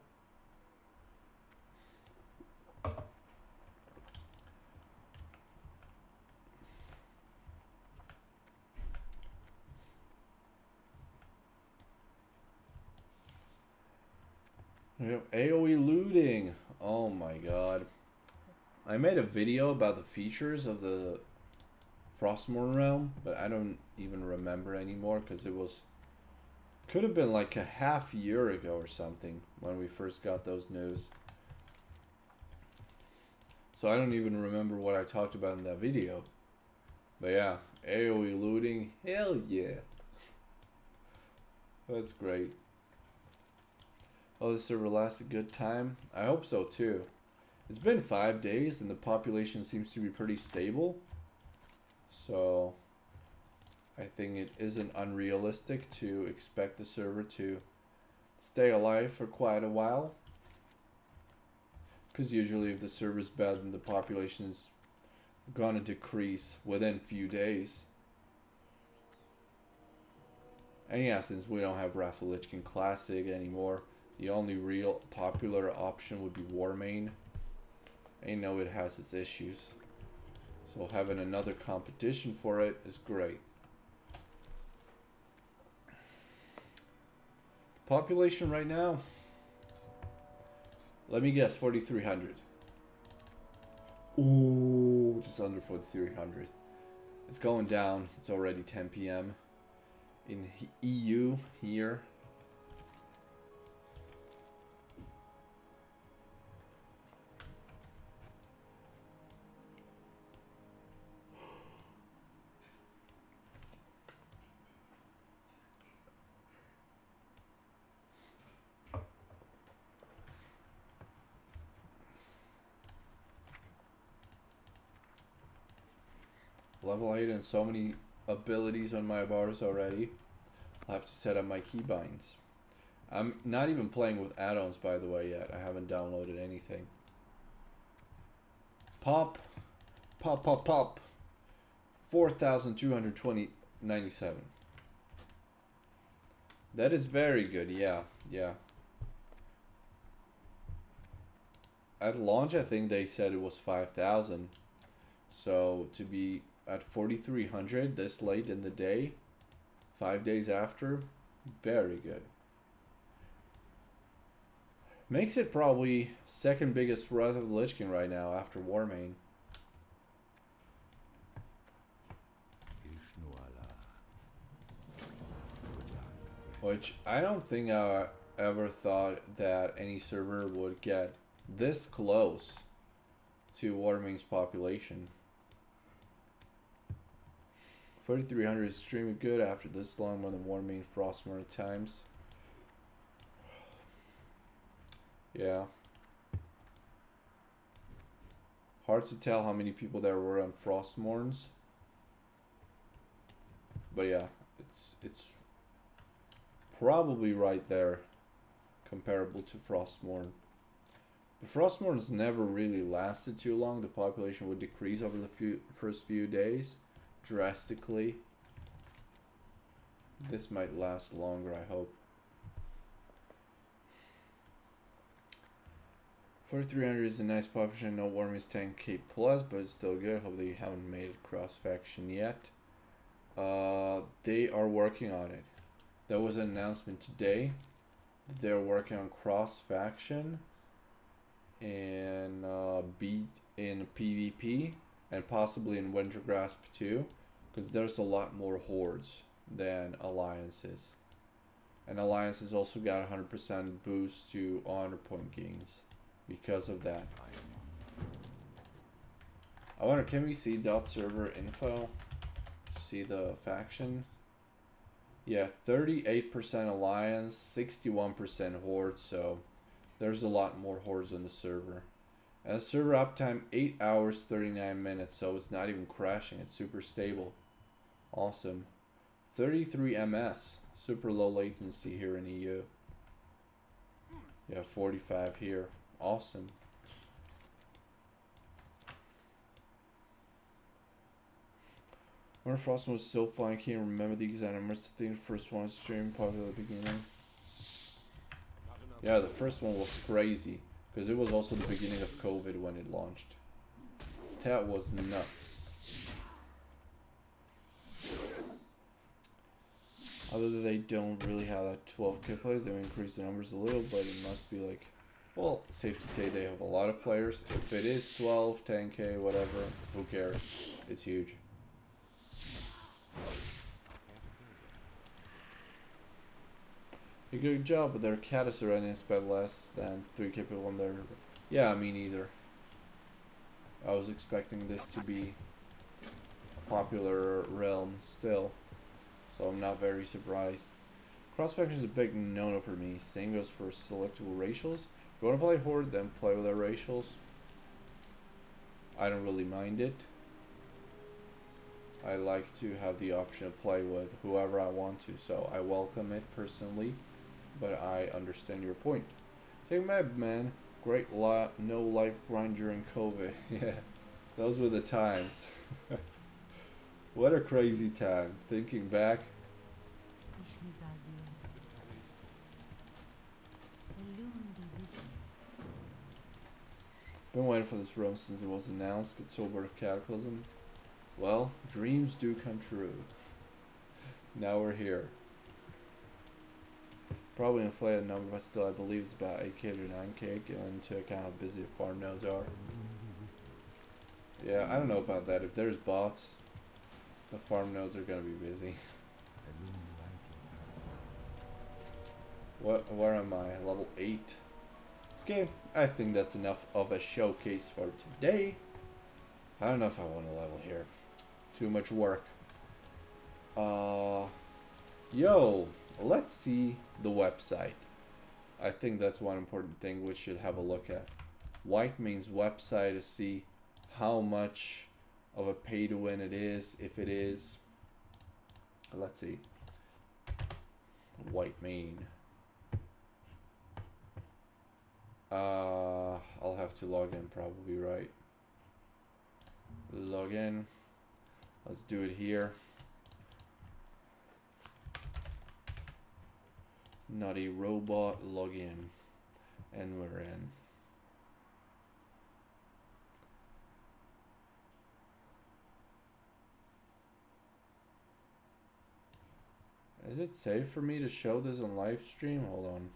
We have AoE looting. Oh my god. I made a video about the features of the Frostmourne realm, but I don't even remember anymore because it was... Could have been like a half year ago or something when we first got those news. So I don't even remember what I talked about in that video. But yeah, AoE looting, hell yeah. That's great. Oh, this server lasts a good time? I hope so too. It's been 5 days and the population seems to be pretty stable. So I think it isn't unrealistic to expect the server to stay alive for quite a while. Because usually if the server's bad, then the population is gonna decrease within a few days. And yeah, since we don't have Wrath of Lich King Classic anymore, the only real popular option would be Whitemane. I know it has its issues, so having another competition for it is great. Population right now, let me guess, 4,300. Ooh, just under 4,300. It's going down. It's already 10 p.m. in EU here. Level 8 and so many abilities on my bars already. I'll have to set up my keybinds. I'm not even playing with add-ons, by the way, yet. I haven't downloaded anything. Pop. Pop, pop, pop. 4,297. That is very good, yeah, yeah. At launch, I think they said it was 5,000. So to be at 4,300 this late in the day, 5 days after, very good. Makes it probably second biggest Wrath of the Lich King right now after Whitemane. Which I don't think I ever thought that any server would get this close to Whitemane's population. 4,300 is extremely good after this long, more than Whitemane Frostmourne at times. Yeah. Hard to tell how many people there were on Frostmournes. But yeah, it's probably right there, comparable to Frostmourne. But Frostmourne's never really lasted too long. The population would decrease over the first few days drastically. This might last longer, I hope. 4,300 is a nice population. I know Worm is 10k plus, but it's still good. Hope they haven't made it cross faction yet. They are working on it. There was an announcement today that they're working on cross faction and beat in PvP and possibly in Wintergrasp too, because there's a lot more hordes than alliances, and alliances also got 100% boost to honor point gains because of that. I wonder, can we see .server info to see the faction? Yeah, 38% alliance, 61% horde, so there's a lot more hordes on the server. And the server uptime 8 hours 39 minutes, so it's not even crashing, it's super stable. Awesome. 33 ms, super low latency here in EU. Yeah, 45 here. Awesome. When Frostmourne was so fun, I can't remember the exact numbers. I think the first one was stream popular at the beginning. Yeah, the first one was crazy, because it was also the beginning of COVID when it launched. That was nuts. Other than they don't really have that 12k players, they increase the numbers a little, but it must be like, well, safe to say they have a lot of players. If it is 12, 10k, whatever, who cares? It's huge. A good job, but their Caddis already spent less than 3k people on their... Yeah, me neither. I was expecting this to be a popular realm still, so I'm not very surprised. Cross-faction is a big no-no for me. Same goes for selectable racials. If you want to play Horde, then play with our racials. I don't really mind it. I like to have the option to play with whoever I want to, so I welcome it personally, but I understand your point. Take Meb, man. Great no life grind during COVID. Yeah, those were the times. What a crazy time. Thinking back. Been waiting for this room since it was announced. Get sober of Cataclysm. Well, dreams do come true. Now we're here. Probably an inflated number, but still I believe it's about 8k to 9k, into account how busy the farm nodes are. Yeah, I don't know about that. If there's bots, the farm nodes are gonna be busy. Where am I? Level 8. Okay, I think that's enough of a showcase for today. I don't know if I want to level here. Too much work. Yo, let's see the website. I think that's one important thing we should have a look at. Whitemane's website to see how much of a pay to win it is, if it is. Let's see. Whitemane. I'll have to log in probably, right? Log in. Let's do it here. Nutty robot login. And we're in. Is it safe for me to show this on live stream? Hold on.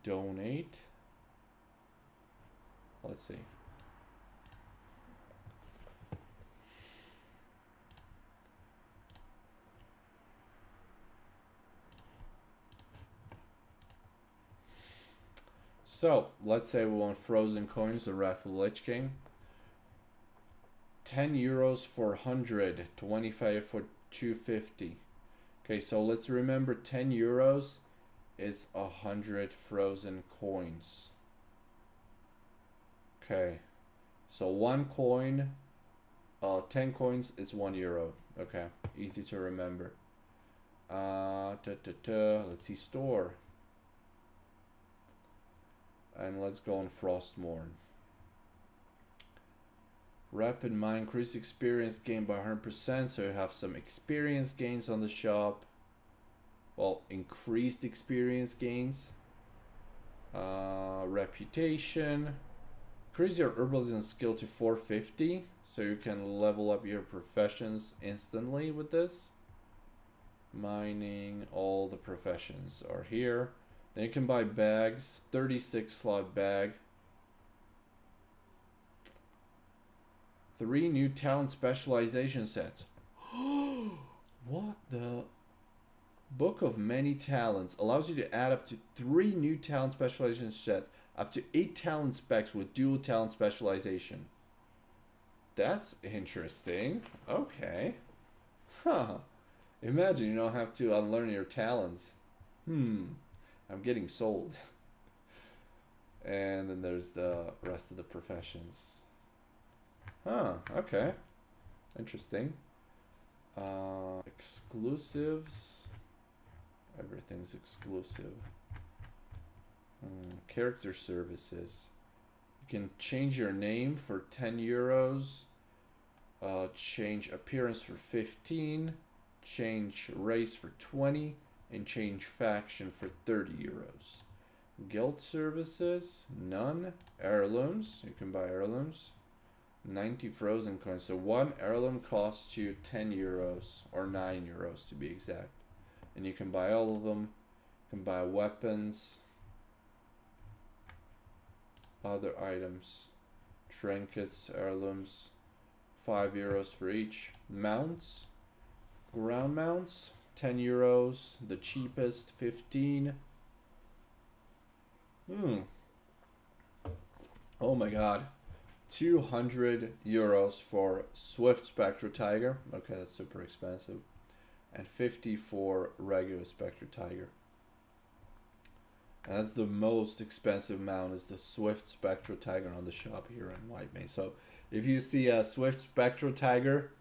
Donate. Let's see. So let's say we want frozen coins, the Wrath of the Lich King. 10 euros for 100, 25 for 250. Okay, so let's remember 10 euros is 100 frozen coins. Okay, so one coin, 10 coins is 1 euro. Okay, easy to remember. Let's see, store. And let's go on Frostmourne. Rapid mine, increase experience gain by 100%, so you have some experience gains on the shop. Well, increased experience gains. Reputation. Increase your herbalism skill to 450, so you can level up your professions instantly with this. Mining, all the professions are here. Then you can buy bags, 36 slot bag. 3 new talent specialization sets. What the? Book of Many Talents allows you to add up to 3 new talent specialization sets, up to 8 talent specs with dual talent specialization. That's interesting. Okay. Huh. Imagine you don't have to unlearn your talents. I'm getting sold. And then there's the rest of the professions. Huh, okay. Interesting. Exclusives. Everything's exclusive. Character services. You can change your name for 10 euros. Change appearance for 15. Change race for 20. And change faction for 30 euros. Guild services, none. Heirlooms, you can buy heirlooms. 90 frozen coins. So 1 heirloom costs you 10 euros, or 9 euros to be exact. And you can buy all of them. You can buy weapons. Other items. Trinkets, heirlooms. 5 euros for each. Mounts. Ground mounts. 10 euros, the cheapest 15. Oh my god, 200 euros for Swift Spectre Tiger. Okay, that's super expensive. And 50 for regular Spectre Tiger. And that's the most expensive mount, is the Swift Spectral Tiger on the shop here in Whitemane. So if you see a Swift Spectral Tiger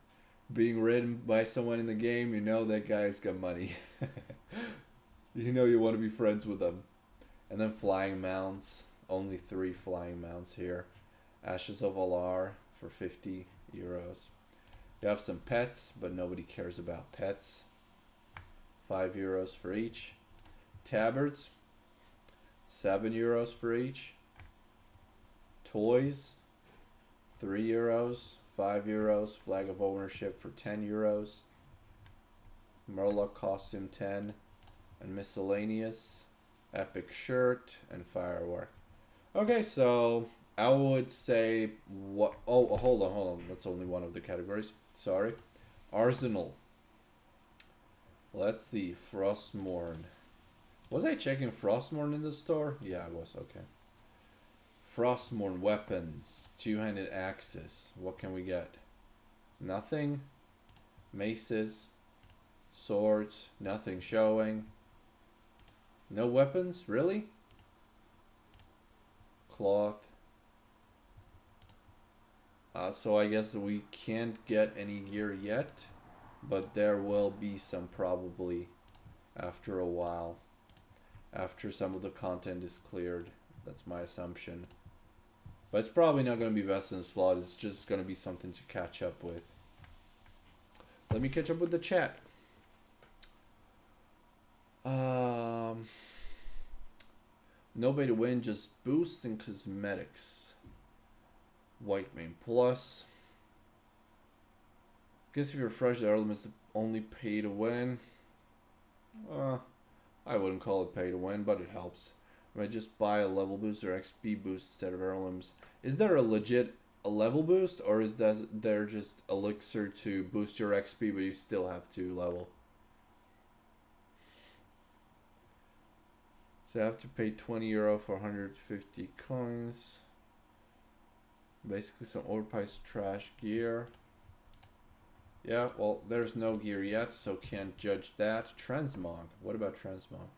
being ridden by someone in the game, you know that guy's got money. You know you want to be friends with them. And then flying mounts. Only 3 flying mounts here. Ashes of Alar for 50 euros. You have some pets, but nobody cares about pets. 5 euros for each. Tabards. 7 euros for each. Toys. 3 euros. 5 euros. Flag of ownership for 10 euros. Murloc costume 10. And miscellaneous. Epic shirt and firework. Okay, so I would say what? Oh, hold on. That's only one of the categories. Sorry. Arsenal. Let's see. Frostmourne. Was I checking Frostmourne in the store? Yeah, I was. Okay. Frostmourne weapons. 2-handed axes. What can we get? Nothing. Maces. Swords. Nothing showing. No weapons? Really? Cloth. So I guess we can't get any gear yet, but there will be some probably after a while, after some of the content is cleared. That's my assumption. But it's probably not going to be best in slot. It's just going to be something to catch up with. Let me catch up with the chat. Nobody to win, just boosts and cosmetics. Whitemane plus. Guess if you're fresh, the Earldom is the only pay to win. I wouldn't call it pay to win, but it helps. I might just buy a level boost or XP boost instead of heirlooms. Is there a legit level boost, or is there just elixir to boost your XP, but you still have to level? So I have to pay 20 euro for 150 coins. Basically some overpriced trash gear. Yeah, well, there's no gear yet, so can't judge that. Transmog. What about Transmog?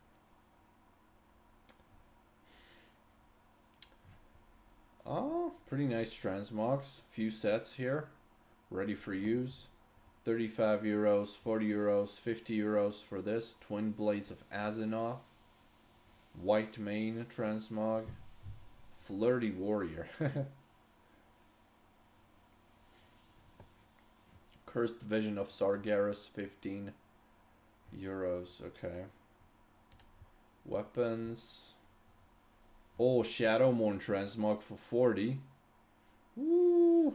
Oh, pretty nice transmogs. Few sets here. Ready for use. 35 euros, 40 euros, 50 euros for this. Twin Blades of Azeroth. Whitemane transmog. Flirty Warrior. Cursed Vision of Sargeras, 15 euros. Okay. Weapons. Oh, Shadowmourne transmog for 40. Woo!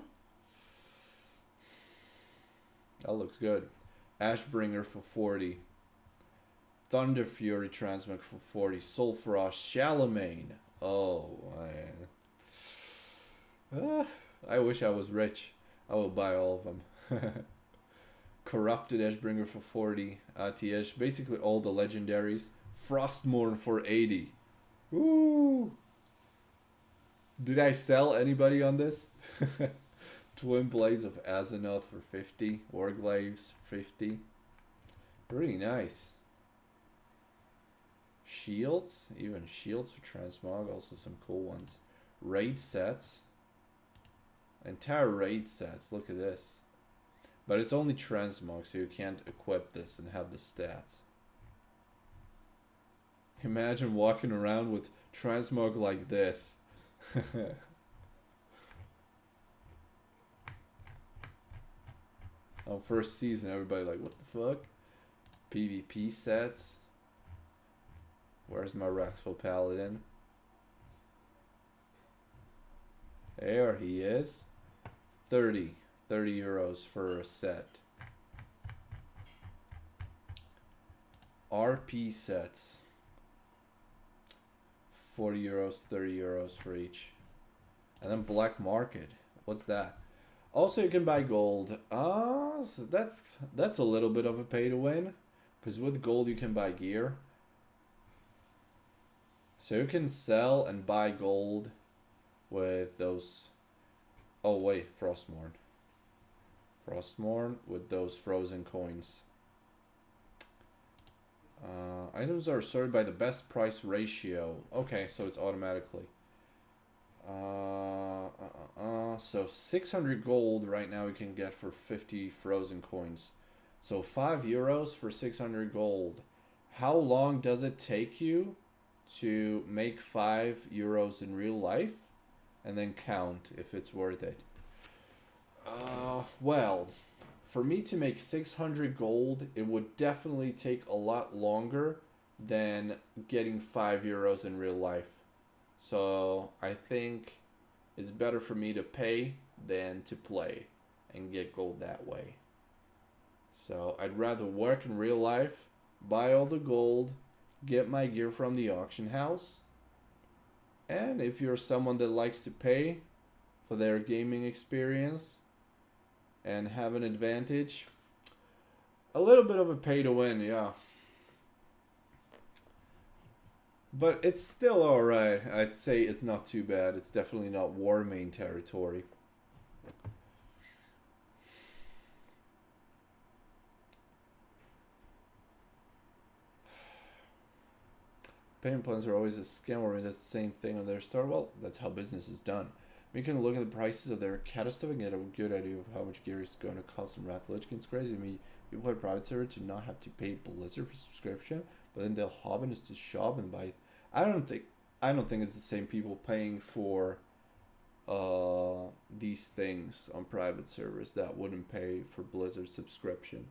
That looks good. Ashbringer for 40. Thunder Fury transmog for 40. Sulfrost Shalomane. Oh, man. I wish I was rich. I would buy all of them. Corrupted Ashbringer for 40. TH. Basically all the legendaries. Frostmourne for 80. Woo! Did I sell anybody on this? Twin Blades of Azeroth for 50. Warglaves 50. Pretty nice. Shields. Even shields for transmog. Also some cool ones. Raid sets. Entire raid sets. Look at this. But it's only transmog, so you can't equip this and have the stats. Imagine walking around with transmog like this. On first season, everybody like, what the fuck? PvP sets. Where's my Wrathful Paladin? There he is. 30 euros for a set. RP sets. 40 euros, 30 euros for each. And then black market. What's that? Also, you can buy gold. So that's a little bit of a pay to win, because with gold you can buy gear. So you can sell and buy gold with those. Oh wait, Frostmourne. Frostmourne with those frozen coins. Items are sorted by the best price ratio. Okay, so it's automatically. So 600 gold right now we can get for 50 frozen coins. So 5 euros for 600 gold. How long does it take you to make 5 euros in real life? And then count if it's worth it. Well, for me to make 600 gold, it would definitely take a lot longer than getting 5 euros in real life. So I think it's better for me to pay than to play and get gold that way. So I'd rather work in real life, buy all the gold, get my gear from the auction house. And if you're someone that likes to pay for their gaming experience and have an advantage, a little bit of a pay to win, yeah. But it's still alright. I'd say it's not too bad. It's definitely not Whitemane territory. Payment plans are always a scam or does the same thing on their store. Well, that's how business is done. We can look at the prices of their cat stuff and get a good idea of how much gear is going to cost in Wrath of Lich King. It's crazy to me. People play private server to not have to pay Blizzard for subscription, but then they'll hop into the shop and buy it. I don't think it's the same people paying for these things on private servers that wouldn't pay for Blizzard subscription.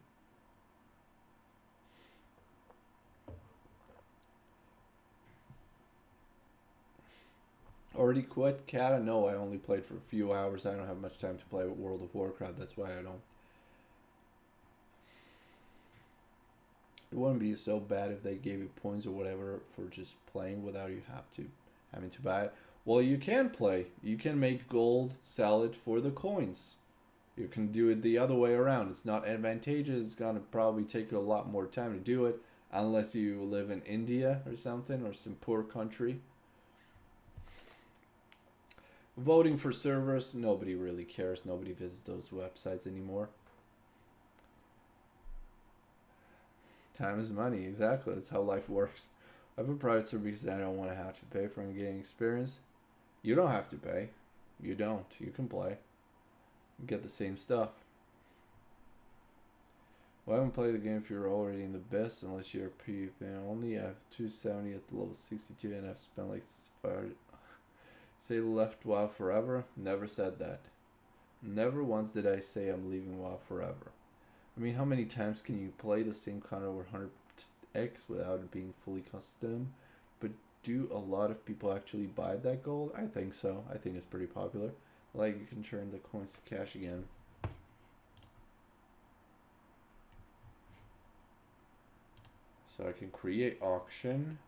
Already quit Cata? No, I only played for a few hours. I don't have much time to play with World of Warcraft. That's why I don't. It wouldn't be so bad if they gave you points or whatever for just playing without you having to buy it. Well, you can play. You can make gold, sell it for the coins. You can do it the other way around. It's not advantageous. It's gonna probably take you a lot more time to do it, unless you live in India or something, or some poor country. Voting for servers, nobody really cares. Nobody visits those websites anymore. Time is money, exactly. That's how life works. I put private server because I don't want to have to pay for getting experience. You don't have to pay. You don't. You can play. You get the same stuff. Well, I haven't played the game if you're already in the best, unless you're a PvP only. I have 270 at the level 62 and I've spent like 5. Say left WoW forever? Never said that. Never once did I say I'm leaving WoW forever. I mean, how many times can you play the same kind over 100x without it being fully custom? But do a lot of people actually buy that gold? I think so. I think it's pretty popular. Like, you can turn the coins to cash again. So I can create auction.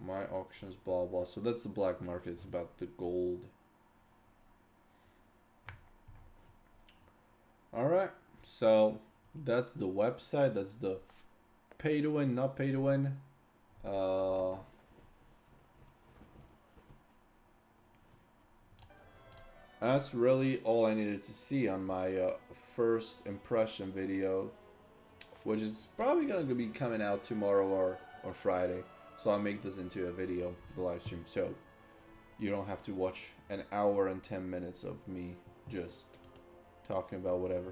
My auctions, blah blah. So that's the black market. It's about the gold. Alright, so that's the website. That's the pay to win, not pay to win. That's really all I needed to see on my first impression video, which is probably going to be coming out tomorrow or Friday. So I'll make this into a video, the live stream, so you don't have to watch an hour and 10 minutes of me just talking about whatever.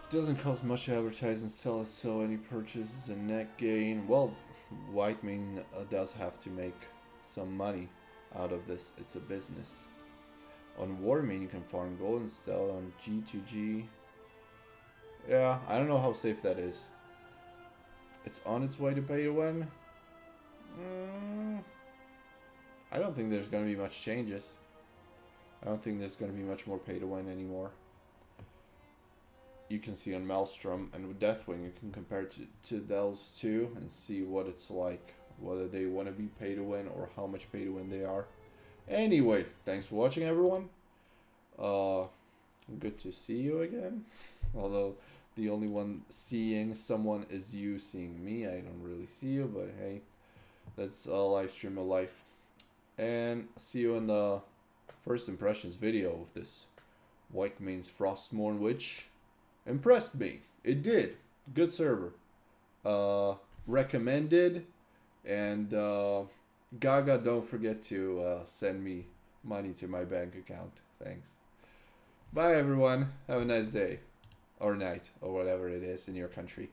It doesn't cost much to advertise and sell it, so any purchase is a net gain. Well, Whitemane does have to make some money out of this. It's a business. On Whitemane you can farm gold and sell on G2G. Yeah, I don't know how safe that is. It's on its way to pay to win. I don't think there's going to be much changes. I don't think there's going to be much more pay to win anymore. You can see on Maelstrom and with Deathwing, you can compare to those two and see what it's like. Whether they want to be pay to win or how much pay to win they are. Anyway, thanks for watching, everyone. Good to see you again. Although the only one seeing someone is you seeing me. I don't really see you, but hey, that's a live stream of life. And see you in the first impressions video of this Whitemane's Frostmourne, which impressed me. it did. Good server. Recommended. And Gaga, don't forget to send me money to my bank account. Thanks. Bye, everyone. Have a nice day. Or night. Or whatever it is in your country.